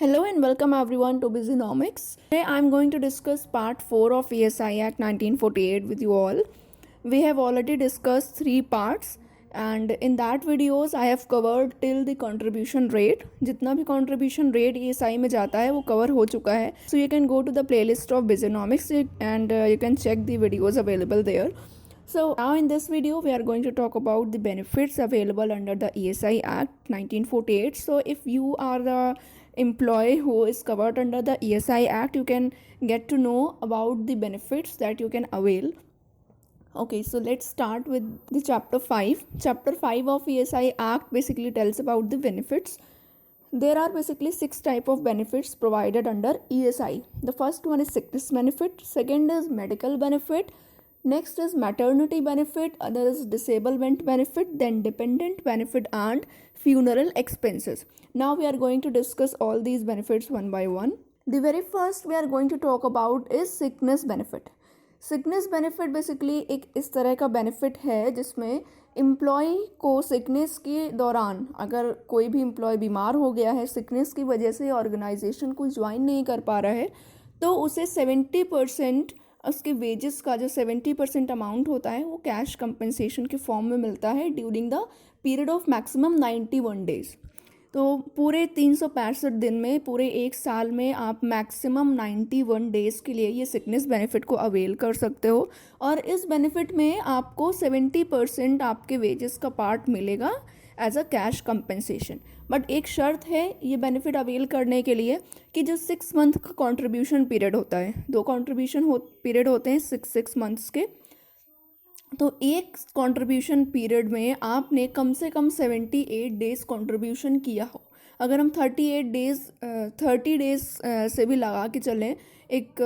Hello and welcome everyone to Busynomics. Today I am going to discuss part 4 of ESI Act 1948 with you all. We have already discussed 3 parts and in that videos I have covered till the contribution rate. जितना भी contribution rate ESI में जाता है वो cover हो चुका है. So you can go to the playlist of Busynomics and you can check the videos available there. So now in this video we are going to talk about the benefits available under the ESI Act 1948. So if you are the employee who is covered under the ESI Act, you can get to know about the benefits that you can avail. Okay, so let's start with the chapter 5. Chapter 5 of ESI Act basically tells about the benefits. There are basically 6 type of benefits provided under ESI. The first one is sickness benefit, second is medical benefit, next is maternity benefit, other is disablement benefit, then dependent benefit and funeral expenses. Now we are going to discuss all these benefits one by one. The very first we are going to talk about is sickness benefit. Sickness benefit basically एक इस तरह का benefit है जिसमें employ को sickness के दौरान अगर कोई भी एम्प्लॉय बीमार हो गया है, सिकनेस की वजह से ऑर्गेनाइजेशन को ज्वाइन नहीं कर पा रहा है, तो उसे 70% उसके वेजेस का जो 70% अमाउंट होता है वो कैश कंपनसेशन के फॉर्म में मिलता है during the period of maximum 91 days. तो पूरे 365 दिन में पूरे एक साल में आप मैक्सिमम 91 डेज़ के लिए ये सिकनेस बेनिफिट को अवेल कर सकते हो और इस बेनिफिट में आपको 70% आपके वेजेस का पार्ट मिलेगा as a cash compensation. But एक शर्त है ये बेनिफिट अवेल करने के लिए कि जो 6 मंथ का कॉन्ट्रीब्यूशन पीरियड होता है, 2 कॉन्ट्रीब्यूशन पीरियड होते हैं 6 मंथ्स के, तो एक कंट्रीब्यूशन पीरियड में आपने कम से कम 78 डेज़ कंट्रीब्यूशन किया हो. अगर हम 30 डेज़ से भी लगा के चलें, एक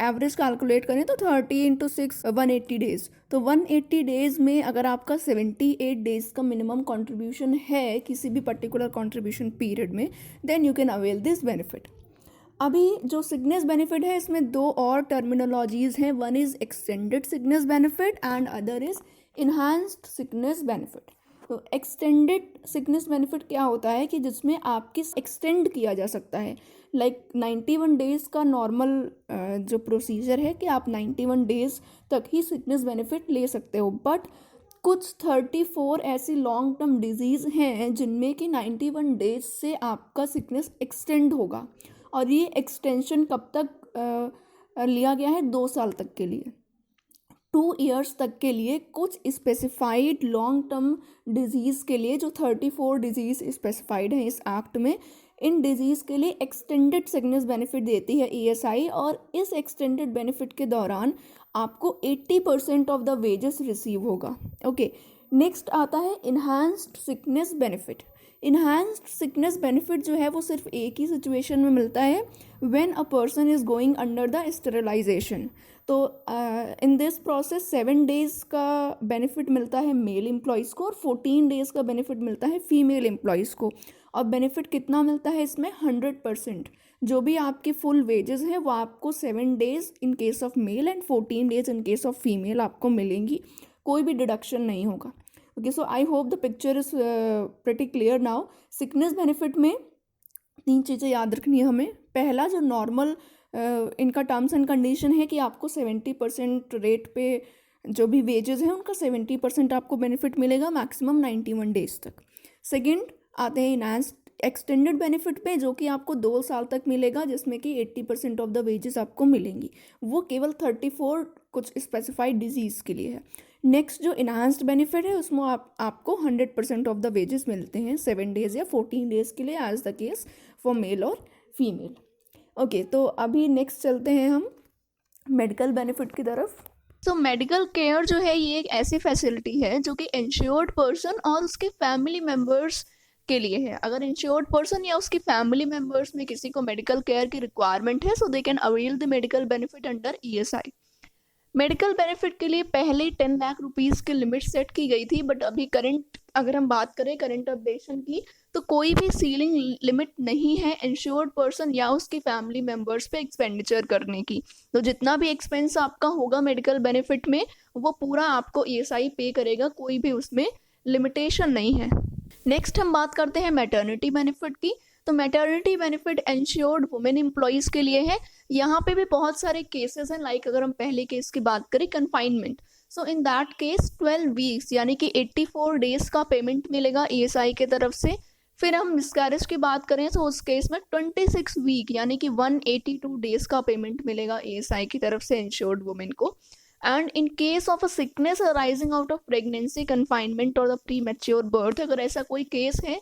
एवरेज कैलकुलेट करें तो 30 × 6 180 डेज़. तो 180 डेज़ में अगर आपका 78 डेज़ का मिनिमम कंट्रीब्यूशन है किसी भी पर्टिकुलर कंट्रीब्यूशन पीरियड में, then you can avail this benefit. अभी जो सिकनेस बेनिफिट है इसमें 2 और टर्मिनोलॉजीज़ हैं. One is extended sickness benefit and other is enhanced sickness benefit. तो एक्सटेंडेड सिकनेस बेनिफिट क्या होता है कि जिसमें आपकी एक्सटेंड किया जा सकता है. लाइक 91 डेज़ का नॉर्मल जो प्रोसीजर है कि आप 91 डेज़ तक ही सिकनेस बेनिफिट ले सकते हो, बट कुछ 34 ऐसी लॉन्ग टर्म डिजीज़ हैं जिनमें कि 91 डेज से आपका सिकनेस एक्सटेंड होगा और ये एक्सटेंशन कब तक लिया गया है, 2 साल तक के लिए, 2 इयर्स तक के लिए. कुछ स्पेसिफाइड लॉन्ग टर्म डिजीज़ के लिए जो 34 डिजीज़ स्पेसिफाइड हैं इस एक्ट में, इन डिजीज़ के लिए एक्सटेंडेड सिकनेस बेनिफिट देती है ESI और इस एक्सटेंडेड बेनिफिट के दौरान आपको 80% ऑफ द वेजेस रिसीव होगा. ओके, नेक्स्ट आता है enhanced sickness benefit. Enhanced sickness benefit जो है वो सिर्फ एक ही सिचुएशन में मिलता है when a person is going under the sterilisation. तो इन दिस प्रोसेस 7 डेज़ का बेनिफिट मिलता है मेल एम्प्लॉयज़ को और 14 डेज़ का बेनिफिट मिलता है फीमेल एम्प्लॉयज़ को. और बेनिफिट कितना मिलता है इसमें, 100%. जो भी आपकी फुल वेजेस हैं वो आपको 7 days in case of male and 14 days in case of female आपको मिलेंगी. कोई भी डिडक्शन नहीं होगा. Okay, so I hope the picture is pretty clear now. Sickness benefit में 3 चीज़ें याद रखनी है हमें. पहला, जो नॉर्मल इनका टर्म्स एंड कंडीशन है कि आपको 70% रेट पे जो भी वेजेस हैं उनका 70% आपको बेनिफिट मिलेगा मैक्सिमम 91 डेज़ तक. सेकेंड आते हैं इन्हांस्ड एक्सटेंडेड बेनिफिट पे, जो कि आपको 2 साल तक मिलेगा जिसमें कि 80% ऑफ द वेजेस आपको मिलेंगी. वो केवल 34 कुछ स्पेसिफाइड डिजीज़ के लिए है. नेक्स्ट जो इन्हांस्ड बेनिफिट है उसमें आपको 100% ऑफ द वेजेस मिलते हैं 7 डेज़ या 14 डेज़ के लिए, as the case for male और फीमेल. ओके, तो अभी नेक्स्ट चलते हैं हम मेडिकल बेनिफिट की तरफ. तो मेडिकल केयर जो है ये एक ऐसी फैसिलिटी है जो कि इंश्योर्ड पर्सन और उसके फैमिली मेम्बर्स के लिए है. अगर इंश्योर्ड पर्सन या उसकी फैमिली मेम्बर्स में किसी को मेडिकल केयर की रिक्वायरमेंट है, so they can avail the medical benefit under ESI. Medical benefit के लिए पहले 10 लाख रुपीज़ की लिमिट सेट की गई थी, बट अभी करंट अगर हम बात करें करंट अपडेशन की, तो कोई भी सीलिंग लिमिट नहीं है इंश्योर्ड पर्सन या उसकी फैमिली मेम्बर्स पे एक्सपेंडिचर करने की. तो जितना भी एक्सपेंस आपका होगा मेडिकल बेनिफिट में वो पूरा आपको ESI पे करेगा, कोई भी उसमें लिमिटेशन नहीं है. नेक्स्ट हम बात करते हैं मैटरनिटी बेनिफिट की. तो तो maternity benefit insured women employees के लिए है। यहाँ पे भी बहुत सारे केसेस हैं, लाइक अगर हम पहले केस की बात करें confinement, so in that case 12 weeks यानी कि 84 डेज का पेमेंट मिलेगा ईएसआई के तरफ से। फिर हम मिसकैरेज की बात करें तो उस केस में 26 वीक यानी कि 182 डेज का पेमेंट मिलेगा ईएसआई की तरफ से इंश्योर्ड वुमेन को। And in case of a sickness arising out of pregnancy, confinement और द प्री मैच्योर बर्थ, अगर ऐसा कोई केस है,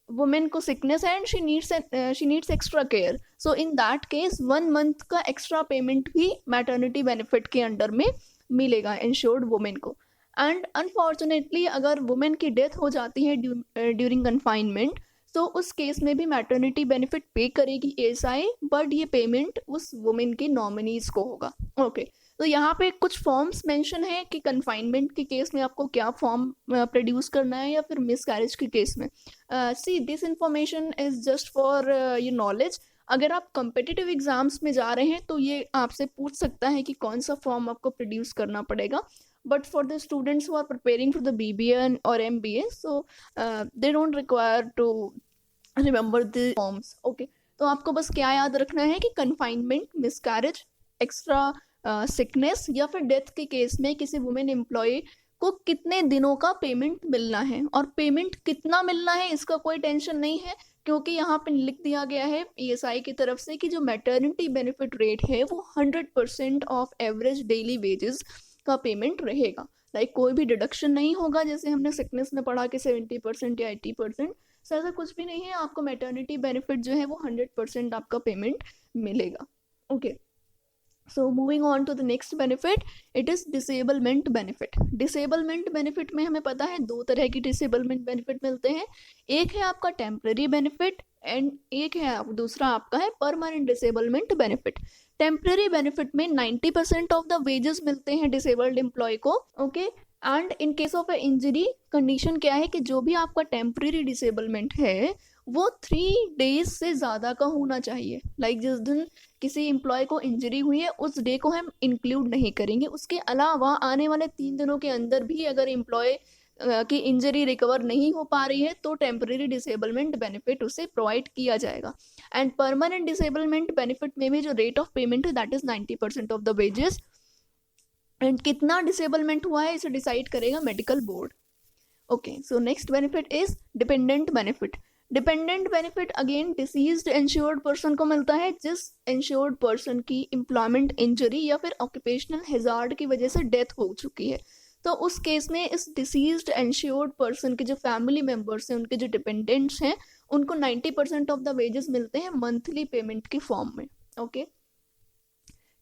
वुमेन को सिकनेस है and she needs extra care, so in that case 1 month का एक्स्ट्रा पेमेंट भी मैटरनिटी बेनिफिट के अंडर में मिलेगा इंश्योर्ड वुमेन को। एंड अनफॉर्चुनेटली अगर वुमेन की डेथ हो जाती है ड्यूरिंग कन्फाइनमेंट, तो उस केस में भी मैटरनिटी बेनिफिट पे करेगी एएसआई, बट ये पेमेंट उस वुमेन के नॉमिनीज को होगा। ओके तो यहाँ पे कुछ फॉर्म्स मेंशन है कि कन्फाइनमेंट के केस में आपको क्या फॉर्म प्रोड्यूस करना है या फिर मिसकैरेज के केस में। See this information is just for your knowledge. अगर आप कम्पिटिटिव एग्जाम्स में जा रहे हैं तो ये आपसे पूछ सकता है कि कौन सा फॉर्म आपको प्रोड्यूस करना पड़ेगा, but for the students who are preparing for the BBA और MBA, so they don't require to remember the forms. Okay तो आपको बस क्या याद रखना है कि कन्फाइनमेंट, मिसकैरेज, एक्स्ट्रा सिकनेस या फिर डेथ के केस में किसी वुमेन एम्प्लॉय को कितने दिनों का पेमेंट मिलना है, और पेमेंट कितना मिलना है इसका कोई टेंशन नहीं है, क्योंकि यहाँ पे लिख दिया गया है ईएसआई की तरफ से कि जो मैटरनिटी बेनिफिट रेट है वो 100% ऑफ एवरेज डेली वेजेस का पेमेंट रहेगा। लाइक कोई भी डिडक्शन नहीं होगा, जैसे हमने सिकनेस में पढ़ा कि 70% या 80%, सर ऐसा कुछ भी नहीं है। आपको मैटरनिटी बेनिफिट जो है वो 100% आपका पेमेंट मिलेगा। Okay so moving on to the next benefit, it is disablement benefit। disablement benefit में हमें पता है दो तरह की disablement benefit मिलते हैं, एक है आपका temporary benefit एंड एक है दूसरा आपका है permanent disablement benefit। temporary benefit में 90% ऑफ द वेजेस मिलते हैं disabled employee को। Okay and in case of injury condition क्या है कि जो भी आपका टेम्परेरी डिसेबलमेंट है वो 3 डेज से ज़्यादा का होना चाहिए। लाइक जिस दिन किसी एम्प्लॉय को इंजरी हुई है उस डे को हम इंक्लूड नहीं करेंगे, उसके अलावा आने वाले 3 दिनों के अंदर भी अगर एम्प्लॉय की इंजरी रिकवर नहीं हो पा रही है तो टेम्परेरी डिसेबलमेंट बेनिफिट उसे प्रोवाइड किया जाएगा। एंड परमानेंट डिसेबलमेंट बेनिफिट में भी जो रेट ऑफ पेमेंट है that is 90% of the wages, and कितना डिसेबलमेंट हुआ है इसे डिसाइड करेगा medical board. Okay so next benefit is dependent benefit. Dependent benefit again deceased insured person को मिलता है जिस इंश्योर्ड पर्सन की एम्प्लॉयमेंट इंजरी या फिर ऑक्यूपेशनल हैजार्ड की वजह से डेथ हो चुकी है। तो उस केस में इस डिसीज्ड इंश्योर्ड पर्सन के जो फैमिली मेंबर्स हैं, उनके जो डिपेंडेंट्स हैं, उनको 90% ऑफ द वेजेस मिलते हैं मंथली पेमेंट की फॉर्म में। ओके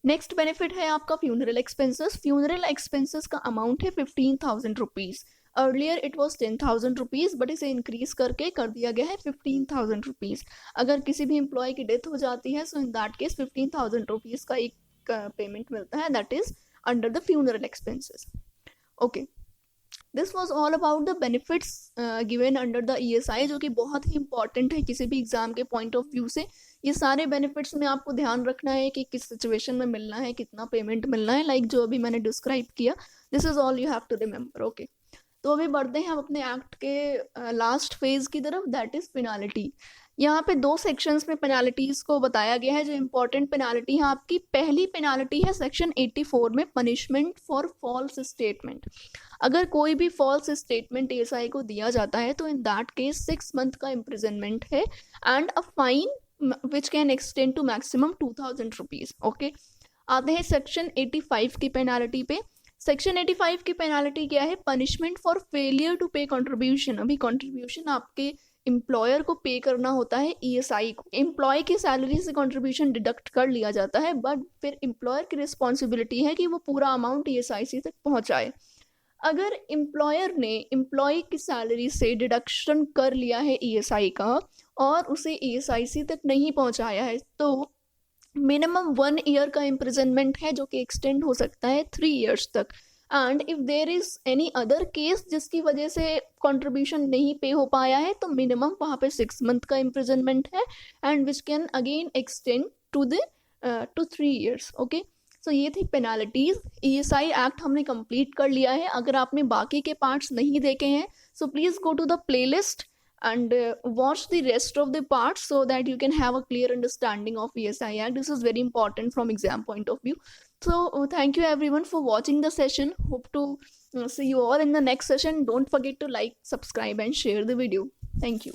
नेक्स्ट बेनिफिट है आपका फ्यूनरल एक्सपेंसेस। फ्यूनरल एक्सपेंसेस का अमाउंट है 15,000 rupees. Earlier it was 10,000 rupees, but इसे इंक्रीज करके कर दिया गया है 15,000 रुपीज़। अगर किसी भी एम्प्लॉय की डेथ हो जाती है सो इन दैट केस 15,000 रुपीज़ का एक पेमेंट मिलता है, that is under the funeral expenses. Okay this was all about the benefits given under the ESI, जो कि बहुत ही इंपॉर्टेंट है किसी भी एग्जाम के पॉइंट ऑफ व्यू से। ये सारे बेनिफिट्स में आपको ध्यान रखना है कि किस सिचुएशन में मिलना है, कितना पेमेंट मिलना है, लाइक जो अभी मैंने डिस्क्राइब किया, this is all you have to remember. Okay तो अभी बढ़ते हैं हम अपने एक्ट के लास्ट फेज की तरफ, दैट इज पेनाल्टी। यहाँ पे 2 सेक्शंस में पेनाल्टीज को बताया गया है। जो इंपॉर्टेंट पेनाल्टी है आपकी, पहली पेनाल्टी है सेक्शन 84 में पनिशमेंट फॉर फॉल्स स्टेटमेंट। अगर कोई भी फॉल्स स्टेटमेंट एएसआई को दिया जाता है तो इन दैट केस 6 मंथ का इम्प्रिजनमेंट है and a fine which can extend to maximum 2,000 rupees. Okay आते हैं सेक्शन 85 की पेनाल्टी पे। सेक्शन 85 की पेनाल्टी क्या है? पनिशमेंट फॉर फेलियर टू पे कंट्रीब्यूशन। अभी कंट्रीब्यूशन आपके एम्प्लॉयर को पे करना होता है ईएसआई को। एम्प्लॉय की सैलरी से कंट्रीब्यूशन डिडक्ट कर लिया जाता है, बट फिर एम्प्लॉयर की रिस्पॉन्सिबिलिटी है कि वो पूरा अमाउंट ईएसआई तक पहुंचाए। अगर एम्प्लॉयर ने एम्प्लॉय की सैलरी से डिडक्शन कर लिया है ईएसआई का और उसे ईएसआई तक नहीं पहुंचाया है तो मिनिमम 1 ईयर का इम्प्रिजनमेंट है, जो कि एक्सटेंड हो सकता है 3 ईयर्स तक। And if there is any other case जिसकी वजह से कंट्रीब्यूशन नहीं पे हो पाया है तो मिनिमम वहाँ पे 6 मंथ का इम्प्रिजनमेंट है and which can again extend to 3 years. Okay so ये थी पेनाल्टीज। ईएसआई एक्ट हमने कंप्लीट कर लिया है। अगर आपने बाकी के पार्ट्स नहीं देखे हैं so please go to the playlist and watch the rest of the parts so that you can have a clear understanding of ESI Act. This is very important from exam point of view. So thank you everyone for watching the session. Hope to see you all in the next session. Don't forget to like, subscribe and share the video. Thank you.